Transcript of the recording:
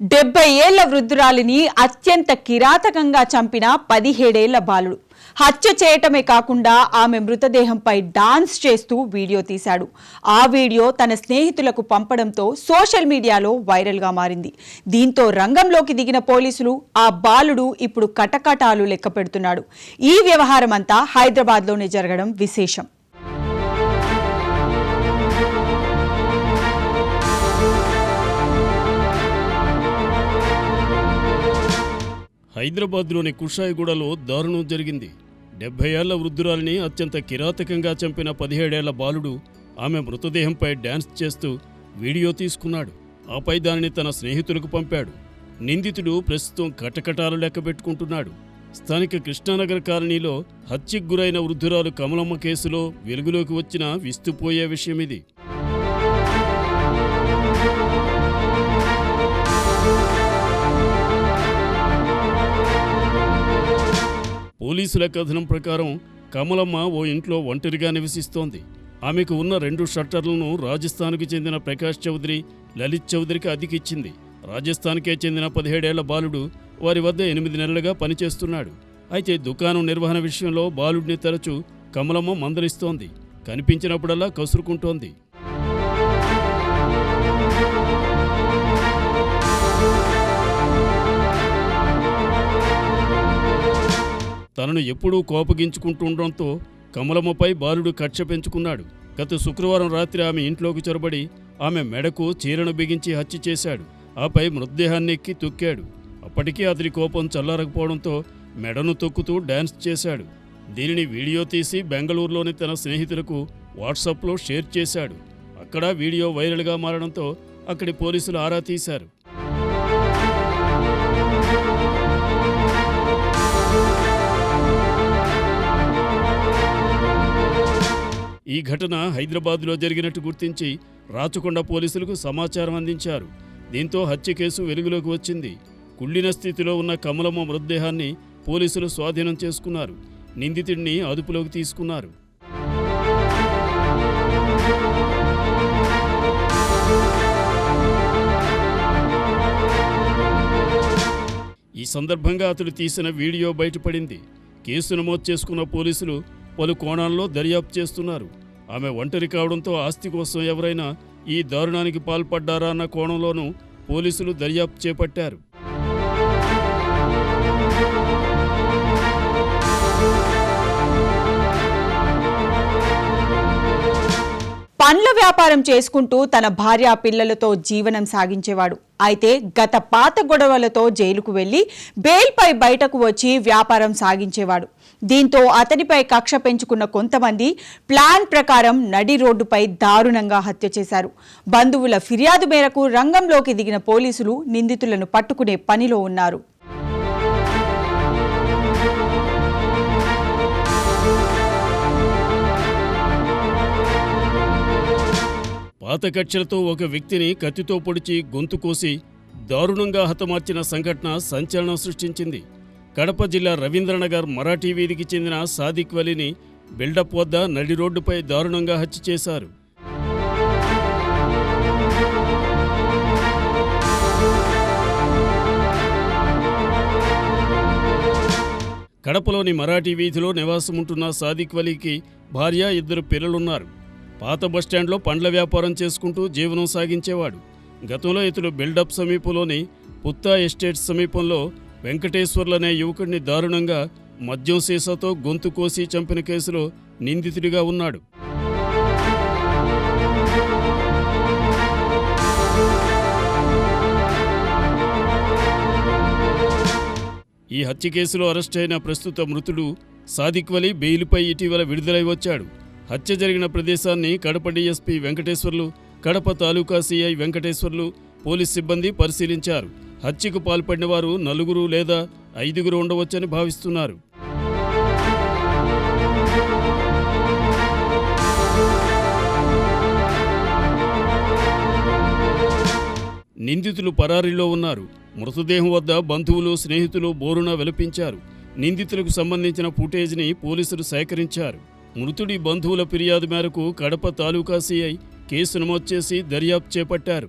70 ఏళ్ల వృద్ధురాలిని అత్యంత కిరాతకంగా చంపిన 17 ఏళ్ల బాలుడు హత్య చేయటమే కాకుండా ఆమె మృతదేహంపై డాన్స్ చేస్తూ వీడియో తీశాడు. ఆ వీడియో తన స్నేహితులకు పంపడంతో సోషల్ మీడియాలో వైరల్గా మారింది. దీంతో రంగంలోకి దిగిన పోలీసులు ఆ బాలుడు ఇప్పుడు కటకటాలు లెక్క పెడుతున్నాడు. ఈ వ్యవహారం అంతా హైదరాబాద్లోనే జరగడం విశేషం. హైదరాబాద్లోని కుషాయిగూడలో దారుణం జరిగింది. 70 ఏళ్ల వృద్ధురాలిని అత్యంత కిరాతకంగా చంపిన 17 ఏళ్ల బాలుడు ఆమె మృతదేహంపై డ్యాన్స్ చేస్తూ వీడియో తీసుకున్నాడు. ఆపై దానిని తన స్నేహితులకు పంపాడు. నిందితుడు ప్రస్తుతం కటకటాలు లెక్కబెట్టుకుంటున్నాడు. స్థానిక కృష్ణానగర్ కాలనీలో హత్యకు గురైన వృద్ధురాలు కమలమ్మ కేసులో వెలుగులోకి వచ్చిన విస్తుపోయే విషయమిది. పోలీసుల కథనం ప్రకారం కమలమ్మ ఓ ఇంట్లో ఒంటరిగా నివసిస్తోంది. ఆమెకు ఉన్న 2 షట్టర్లను రాజస్థాన్కు చెందిన ప్రకాష్ చౌదరి, లలిత్ చౌదరికి అద్దెకిచ్చింది. రాజస్థాన్కే చెందిన 17 ఏళ్ల బాలుడు వారి వద్ద 8 నెలలుగా పనిచేస్తున్నాడు. అయితే దుకాణం నిర్వహణ విషయంలో బాలుడిని తరచూ కమలమ్మ మందలిస్తోంది. కనిపించినప్పుడల్లా కసురుకుంటోంది. తనను ఎప్పుడూ కోపగించుకుంటుండటంతో కమలమ్మపై బాలుడు కక్ష పెంచుకున్నాడు. గత శుక్రవారం రాత్రి ఆమె ఇంట్లోకి చొరబడి ఆమె మెడకు చీరను బిగించి హత్య చేశాడు. ఆపై మృతదేహాన్ని ఎక్కి తొక్కాడు. అప్పటికీ అతని కోపం చల్లారకపోవడంతో మెడను తొక్కుతూ డ్యాన్స్ చేశాడు. దీనిని వీడియో తీసి బెంగళూరులోని తన స్నేహితులకు వాట్సాప్లో షేర్ చేశాడు. అక్కడ వీడియో వైరల్గా మారడంతో అక్కడి పోలీసులు ఆరా తీశారు. ఈ ఘటన హైదరాబాద్లో జరిగినట్టు గుర్తించి రాచకొండ పోలీసులకు సమాచారం అందించారు. దీంతో హత్య కేసు వెలుగులోకి వచ్చింది. కుళ్ళిన స్థితిలో ఉన్న కమలమ్మ మృతదేహాన్ని పోలీసులు స్వాధీనం చేసుకున్నారు. నిందితుడిని అదుపులోకి తీసుకున్నారు. ఈ సందర్భంగా అతడు తీసిన వీడియో బయటపడింది. కేసు నమోదు చేసుకున్న పోలీసులు పలు కోణాల్లో దర్యాప్తు చేస్తున్నారు. ఆమె ఒంటరి కావడంతో ఆస్తి కోసం ఎవరైనా ఈ దారుణానికి పాల్పడ్డారా అన్న కోణంలోనూ పోలీసులు దర్యాప్తు చేపట్టారు. పండ్ల వ్యాపారం చేసుకుంటూ తన భార్య పిల్లలతో జీవనం సాగించేవాడు. అయితే గత పాత గొడవలతో జైలుకు వెళ్లి బెయిల్పై బయటకు వచ్చి వ్యాపారం సాగించేవాడు. దీంతో అతనిపై కక్ష పెంచుకున్న కొంతమంది ప్లాన్ ప్రకారం నడి రోడ్డుపై దారుణంగా హత్య చేశారు. బంధువుల ఫిర్యాదు మేరకు రంగంలోకి దిగిన పోలీసులు నిందితులను పట్టుకునే పనిలో ఉన్నారు. పాత కక్షలతో ఒక వ్యక్తిని కత్తితో పొడిచి గొంతు కోసి దారుణంగా హతమార్చిన సంఘటన సంచలనం సృష్టించింది. కడప జిల్లా రవీంద్రనగర్ మరాఠీ వీధికి చెందిన సాదిక్ వలీని బిల్డప్ వద్ద నడి రోడ్డుపై దారుణంగా హత్య చేశారు. కడపలోని మరాఠీ వీధిలో నివాసముంటున్న సాదిక్ వలీకి భార్య, 2 పిల్లలున్నారు. పాత బస్టాండ్లో పండ్ల వ్యాపారం చేసుకుంటూ జీవనం సాగించేవాడు. గతంలో ఇతడు బిల్డప్ సమీపంలోని పుత్తా ఎస్టేట్స్ సమీపంలో వెంకటేశ్వర్లనే యువకుడిని దారుణంగా మద్యం సీసాతో గొంతు కోసి చంపిన కేసులో నిందితుడిగా ఉన్నాడు. ఈ హత్య కేసులో అరెస్టైన ప్రస్తుత మృతుడు సాదిక్ వలీ బెయిల్పై ఇటీవల విడుదలై వచ్చాడు. హత్య జరిగిన ప్రదేశాన్ని కడప డీఎస్పీ వెంకటేశ్వర్లు, కడప తాలూకా సీఐ వెంకటేశ్వర్లు, పోలీస్ సిబ్బంది పరిశీలించారు. హత్యకు పాల్పడిన వారు 4 లేదా 5 ఉండవచ్చని భావిస్తున్నారు. నిందితులు పరారీలో ఉన్నారు. మృతదేహం వద్ద బంధువులు, స్నేహితులు బోరున విలపించారు. నిందితులకు సంబంధించిన ఫుటేజ్ని పోలీసులు సేకరించారు. మృతుడి బంధువుల ఫిర్యాదు మేరకు కడప తాలూకా సీఐ కేసు నమోదు చేసి దర్యాప్తు చేపట్టారు.